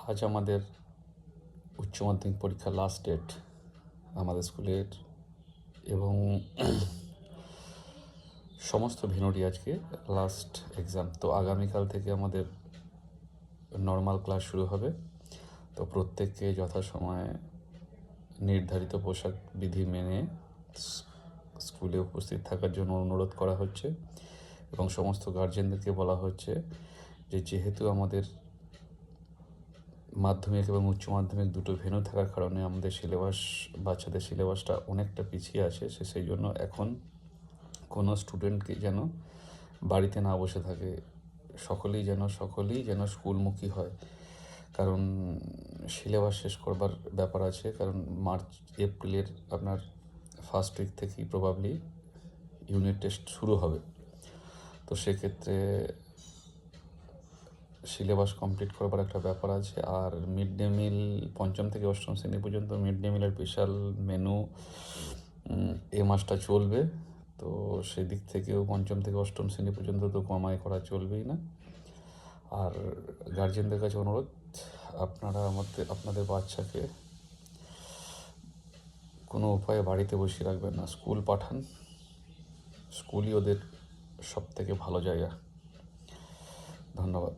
আজ আমাদের উচ্চ মাধ্যমিক পরীক্ষা লাস্ট ডেট আমাদের স্কুলের, এবং সমস্ত ভেনুরই আজকে লাস্ট এক্সাম। তো আগামীকাল থেকে আমাদের নর্মাল ক্লাস শুরু হবে। তো প্রত্যেককে যথাসময়ে নির্ধারিত পোশাক বিধি মেনে স্কুলে উপস্থিত থাকার জন্য অনুরোধ করা হচ্ছে, এবং সমস্ত গার্জেনদেরকে বলা হচ্ছে যে যেহেতু আমাদের মাধ্যমিক এবং উচ্চ মাধ্যমিক দুটো ভেন্যু থাকার কারণে আমাদের বাচ্চাদের সিলেবাসটা অনেকটা পিছিয়ে আছে, সেই জন্য এখন কোনো স্টুডেন্টকে যেন বাড়িতে না বসে থাকে, সকলেই যেন স্কুলমুখী হয়। কারণ সিলেবাস শেষ করবার ব্যাপার আছে, কারণ এপ্রিলের আপনার ফার্স্ট উইক থেকেই প্রবাবলি ইউনিট টেস্ট শুরু হবে। তো সেক্ষেত্রে সিলেবাস কমপ্লিট করবার একটা ব্যাপার আছে। আর মিড ডে মিল পঞ্চম থেকে অষ্টম শ্রেণী পর্যন্ত মিড ডে মিলের বিশাল মেনু এ মাসটা চলবে। তো সেদিক থেকেও পঞ্চম থেকে অষ্টম শ্রেণী পর্যন্ত তো কমাই করা চলবেই না। আর গার্জেনদের কাছে অনুরোধ, আপনারা আপনাদের বাচ্চাকে কোনো উপায়ে বাড়িতে বসিয়ে রাখবেন না, স্কুল পাঠান। স্কুলই ওদের সব থেকে ভালো জায়গা। ধন্যবাদ।